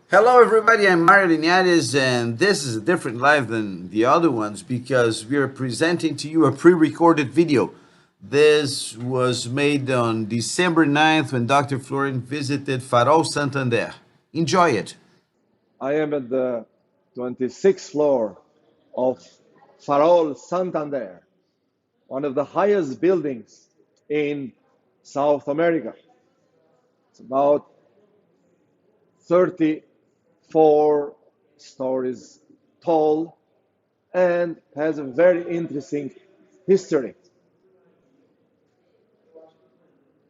Hello, everybody. I'm Mario Linhares, and this is a different live than the other ones because we are presenting to you a pre-recorded video. This was made on December 9th when Dr. Florian visited Farol Santander. Enjoy it. I am at the 26th floor of Farol Santander, one of the highest buildings in South America. It's about 34 stories tall and has a very interesting history.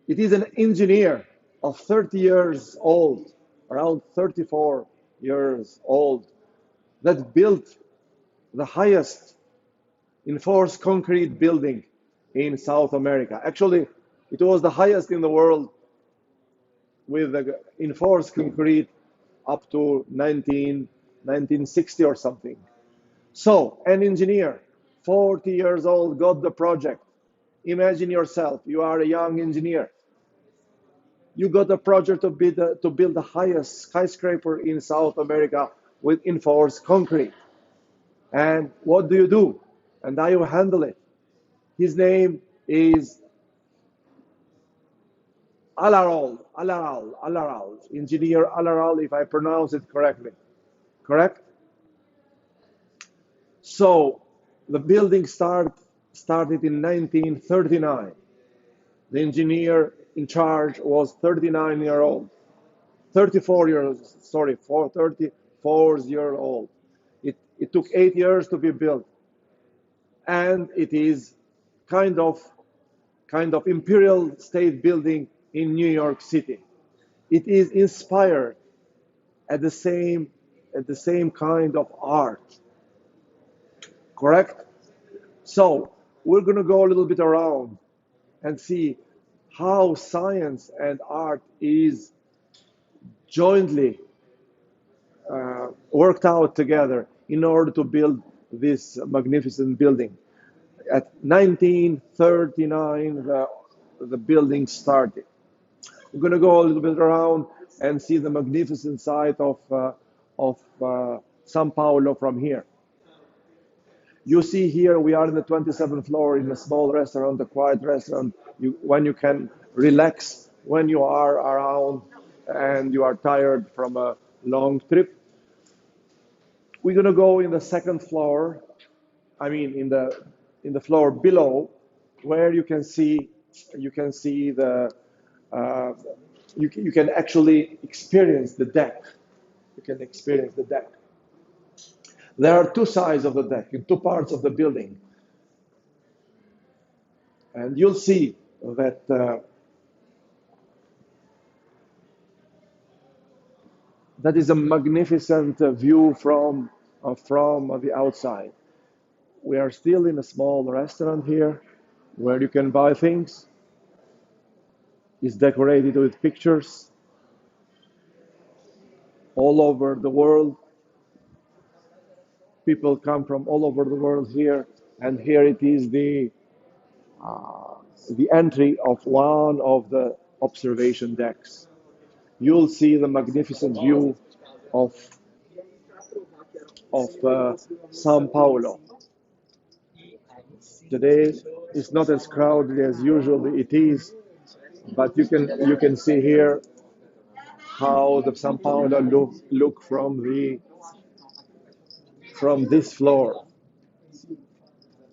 It is an engineer of 30 years old, around 34 years old, that built the highest enforced concrete building in South America. Actually, it was the highest in the world with the enforced concrete up to 1960 or something. So, an engineer, 40 years old, got the project. Imagine yourself, you are a young engineer. You got a project to build the highest skyscraper in South America with enforced concrete. And what do? And how you handle it? His name is Amaral, Engineer Amaral, if I pronounce it correctly. Correct? So the building started in 1939. The engineer in charge was 34 years old. It took 8 years to be built. And it is kind of imperial state building in New York City. It is inspired at the same kind of art. Correct? So we're going to go a little bit around and see how science and art is jointly worked out together in order to build this magnificent building. At 1939, the building started. We're going to go a little bit around and see the magnificent site of Sao Paulo from here. You see here, we are in the 27th floor in a small restaurant, a quiet restaurant, when you can relax when you are around and you are tired from a long trip. We're going to go in the second floor, in the floor below, where you can actually experience the deck. You can experience the deck. There are two sides of the deck, in two parts of the building. And you'll see that that is a magnificent view from the outside. We are still in a small restaurant here where you can buy things. It's decorated with pictures all over the world. People come from all over the world here, and here it is the entry of one of the observation decks. You'll see the magnificent view of Sao Paulo. Today it's not as crowded as usually it is, but you can see here how the Sao Paulo look from this floor.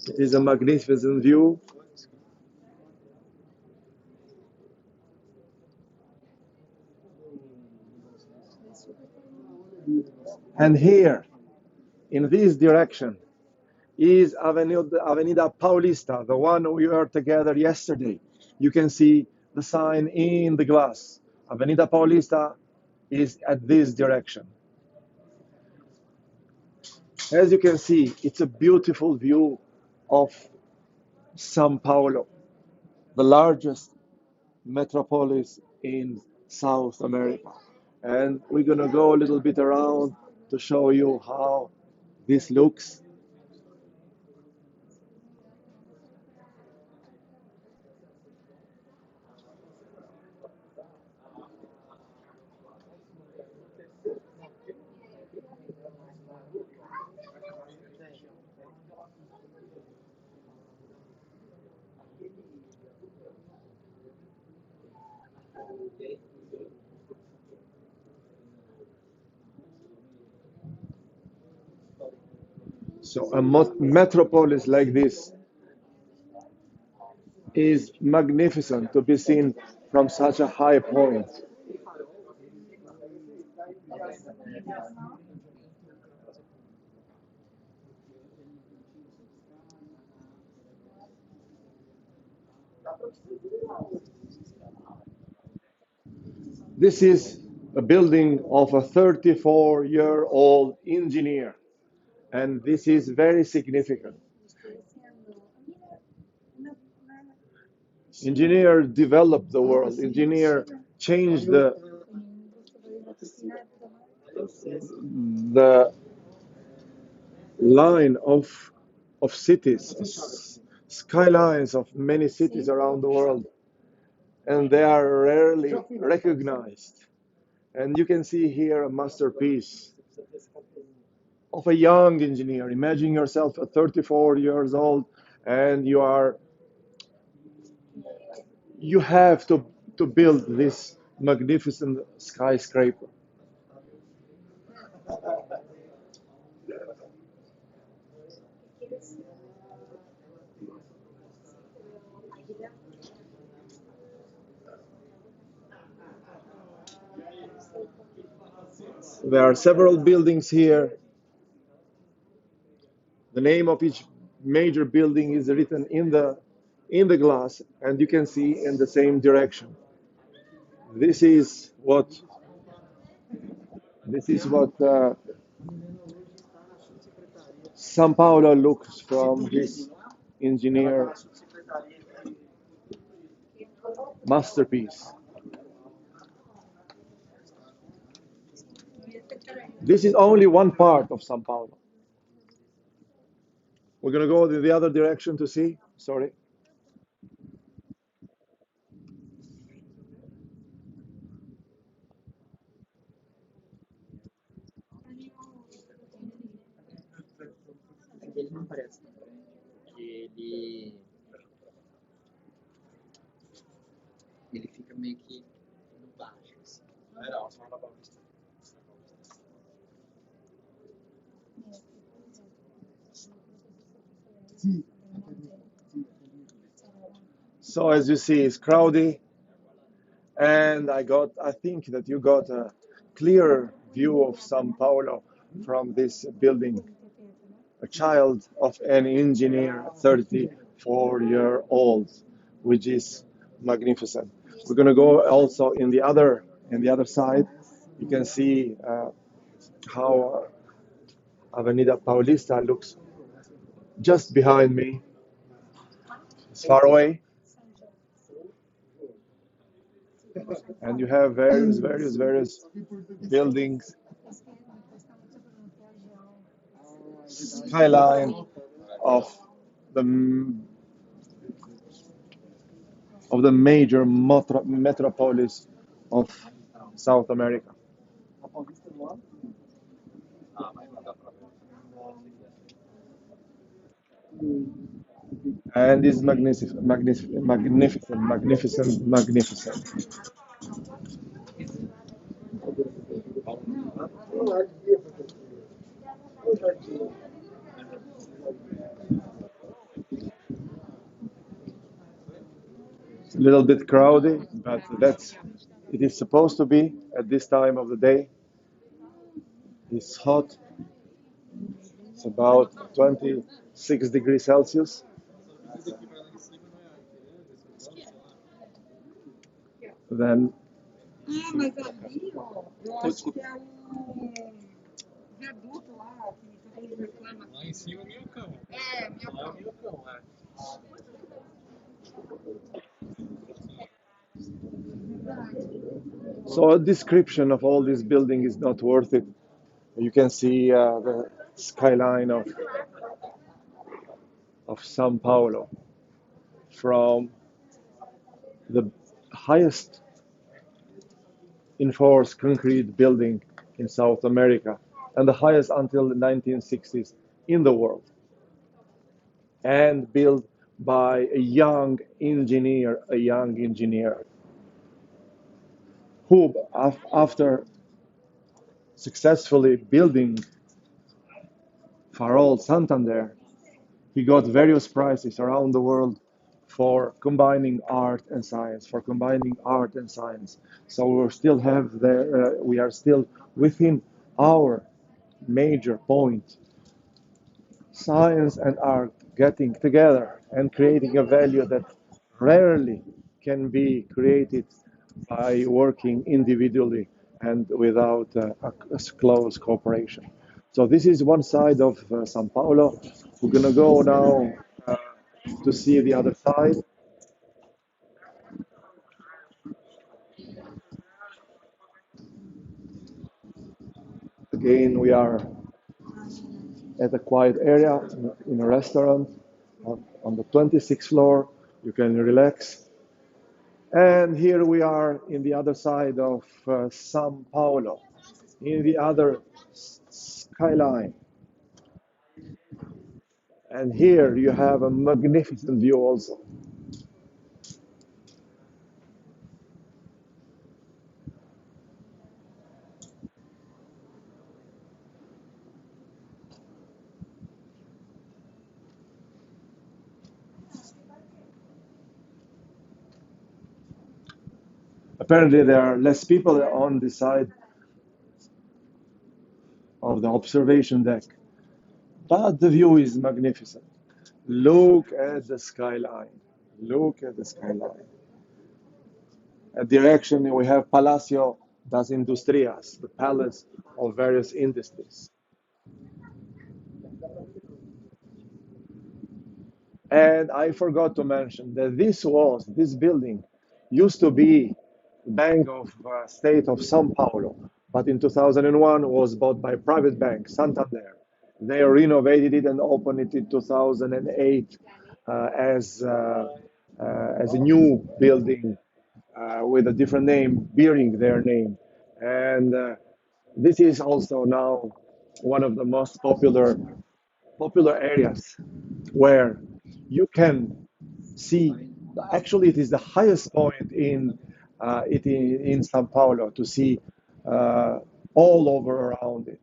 It is a magnificent view. And here, in this direction, is Avenida Paulista, the one we were together yesterday. You can see the sign in the glass. Avenida Paulista is at this direction. As you can see, it's a beautiful view of Sao Paulo, the largest metropolis in South America. And we're gonna go a little bit around to show you how this looks. So a metropolis like this is magnificent to be seen from such a high point. This is a building of a 34-year-old engineer, and this is very significant. Engineer developed the world. Engineer changed the line of cities, skylines of many cities around the world, and they are rarely recognized. And you can see here a masterpiece of a young engineer. Imagine yourself at 34 years old, and you have to build this magnificent skyscraper. There are several buildings here. The name of each major building is written in the glass, and you can see in the same direction. This is what São Paulo looks from this engineer masterpiece. This is only one part of São Paulo. We're gonna go in the other direction to see. Sorry. So as you see, it's crowded, and I think that you got a clearer view of São Paulo from this building. A child of an engineer, 34-year-old, which is magnificent. We're gonna go also in the other side. You can see how Avenida Paulista looks just behind me. It's far away, and you have various buildings, skyline of the major metropolis of South America. And is magnificent. It's a little bit crowded, but it is supposed to be at this time of the day. It's hot. It's about 26 degrees Celsius. Then Ah, mas ali, ó, eu acho que é o viaduto lá, que todo mundo reclama. Lá em cima é Minhocão. É, Minhocão. Lá é o Minhocão, é. So a description of all this building is not worth it. You can see the skyline of Sao Paulo from the highest enforced concrete building in South America and the highest until the 1960s in the world, and built by a young engineer who, after successfully building Farol Santander, he got various prizes around the world for combining art and science, for combining art and science. So we are still within our major point. Science and art getting together and creating a value that rarely can be created by working individually and without a close cooperation. So this is one side of Sao Paulo. We're gonna go now to see the other side. Again, we are at a quiet area in a restaurant on the 26th floor. You can relax. And here we are in the other side of Sao Paulo, in the other skyline. And here you have a magnificent view also. Apparently, there are less people on the side of the observation deck, but the view is magnificent. Look at the skyline. Look at the skyline. At direction, we have Palacio das Industrias, the palace of various industries. And I forgot to mention that this building used to be Bank of State of Sao Paulo, but in 2001 was bought by a private bank, Santander. They renovated it and opened it in 2008 as a new building with a different name, bearing their name. And this is also now one of the most popular areas where you can see. Actually, it is the highest point in Sao Paulo to see uh, all over around it.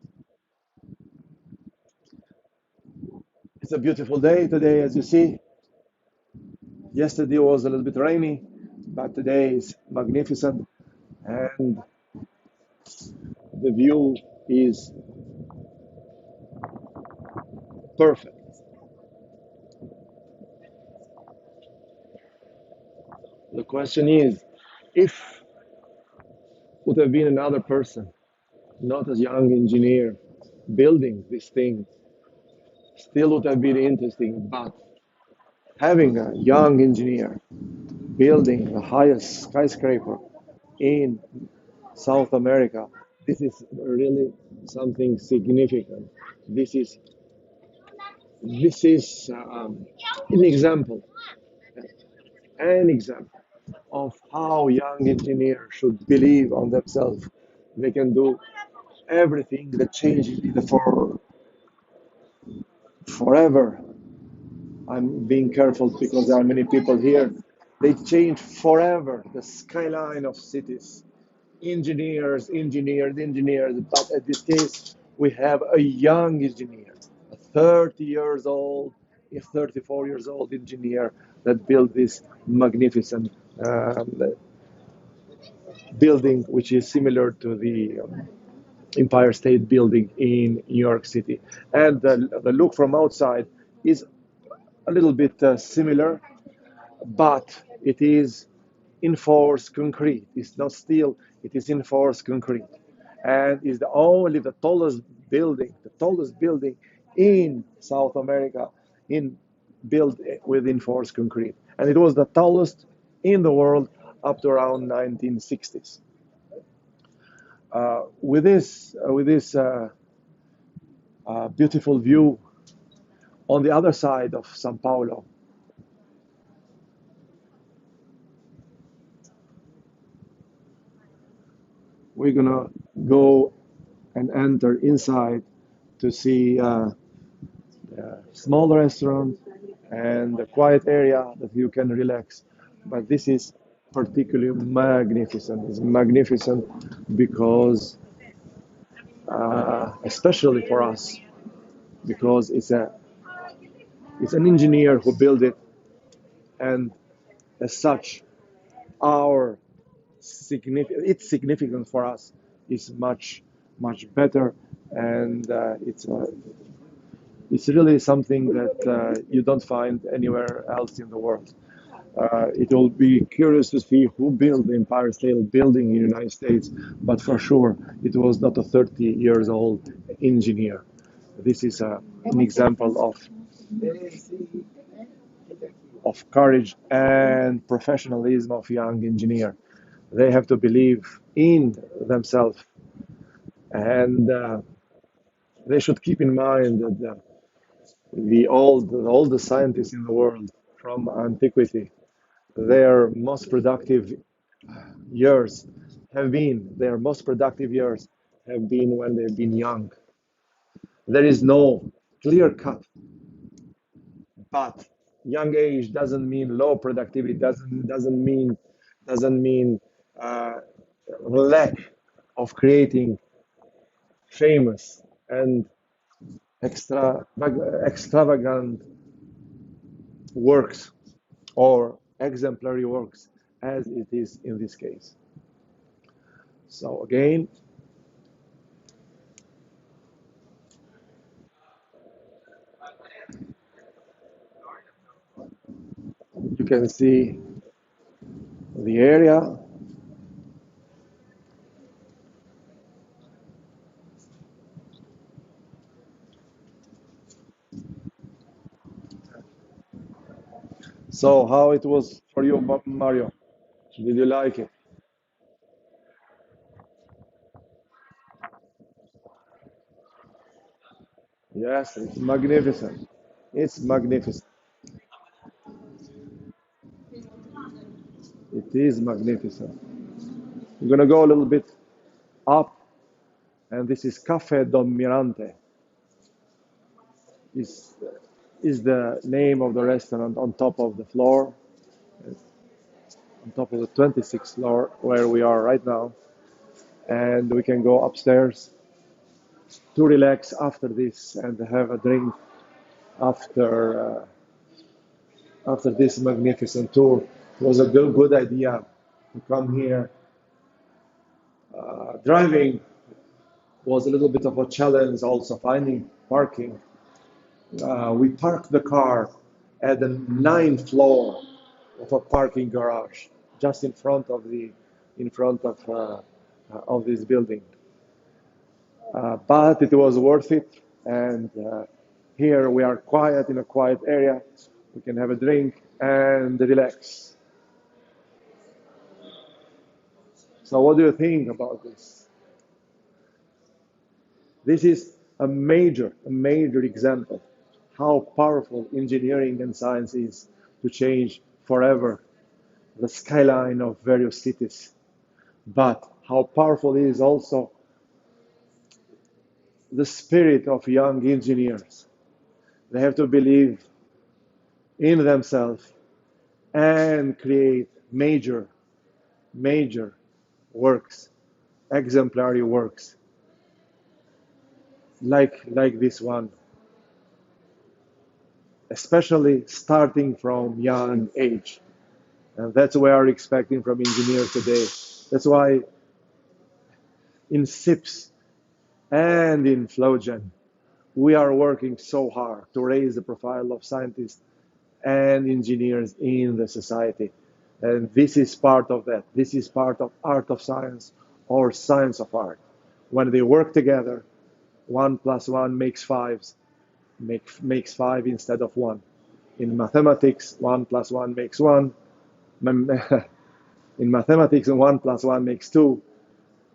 It's a beautiful day today, as you see. Yesterday was a little bit rainy, but today is magnificent, and the view is perfect. The question is, if would have been another person, not a young engineer, building this thing, still would have been interesting. But having a young engineer building the highest skyscraper in South America, this is really something significant. This is this is an example, an example of how young engineers should believe on themselves. They can do everything that changes forever. I'm being careful because there are many people here. They change forever the skyline of cities. Engineers. But at this case, we have a young engineer, a 30 years old, a 34 years old engineer that built this magnificent building, which is similar to the Empire State Building in New York City. And the look from outside is a little bit similar, but it is enforced concrete. It's not steel, it is enforced concrete. And is the tallest building in South America in built with enforced concrete. And it was the tallest in the world up to around 1960s. With this beautiful view on the other side of Sao Paulo, we're gonna go and enter inside to see a small restaurant and a quiet area that you can relax. But this is particularly magnificent. It's magnificent because, especially for us, because it's an engineer who built it, and as such, our its significance for us is much better, and it's really something that you don't find anywhere else in the world. It will be curious to see who built the Empire State Building in the United States, but for sure it was not a 30 years old engineer. This is an example of courage and professionalism of young engineer. They have to believe in themselves, and they should keep in mind that all the scientists in the world from antiquity, their most productive years their most productive years have been when they've been young. There is no clear cut, but young age doesn't mean low productivity, doesn't mean uh, lack of creating famous and extravagant works or exemplary works as it is in this case. So again, you can see the area. So how it was for you, Mario? Did you like it? Yes, it's magnificent. It's magnificent. It is magnificent. We're gonna go a little bit up, and this is Cafe Don Mirante. Is is the name of the restaurant on top of the floor, on top of the 26th floor where we are right now, and we can go upstairs to relax after this and have a drink after after this magnificent tour. It was a good idea to come here. Driving was a little bit of a challenge, also finding parking. We parked the car at the ninth floor of a parking garage, just in front of this building. But it was worth it, and here we are quiet in a quiet area. We can have a drink and relax. So, what do you think about this? This is a major example how powerful engineering and science is to change forever the skyline of various cities. But how powerful is also the spirit of young engineers. They have to believe in themselves and create major works, exemplary works, like this one, especially starting from young age. And that's what we are expecting from engineers today. That's why in SIPS and in FlowGen, we are working so hard to raise the profile of scientists and engineers in the society. And this is part of that. This is part of art of science or science of art. When they work together, 1 + 1 makes makes five instead of one. In mathematics, 1 + 1 makes one. In mathematics, 1 + 1 makes two.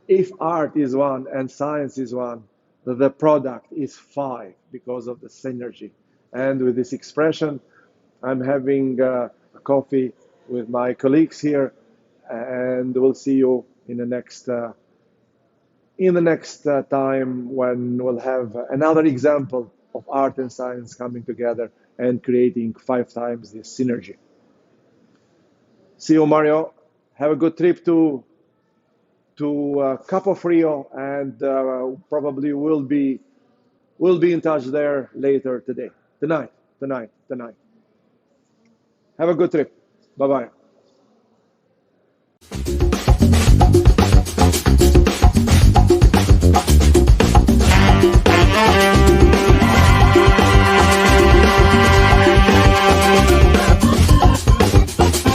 If art is one and science is one, the product is five because of the synergy. And with this expression, I'm having a coffee with my colleagues here, and we'll see you in the next time when we'll have another example of art and science coming together and creating 5 times this synergy. See you, Mario. Have a good trip to Capo Frio, and probably we'll be in touch there later tonight. Have a good trip. Bye bye.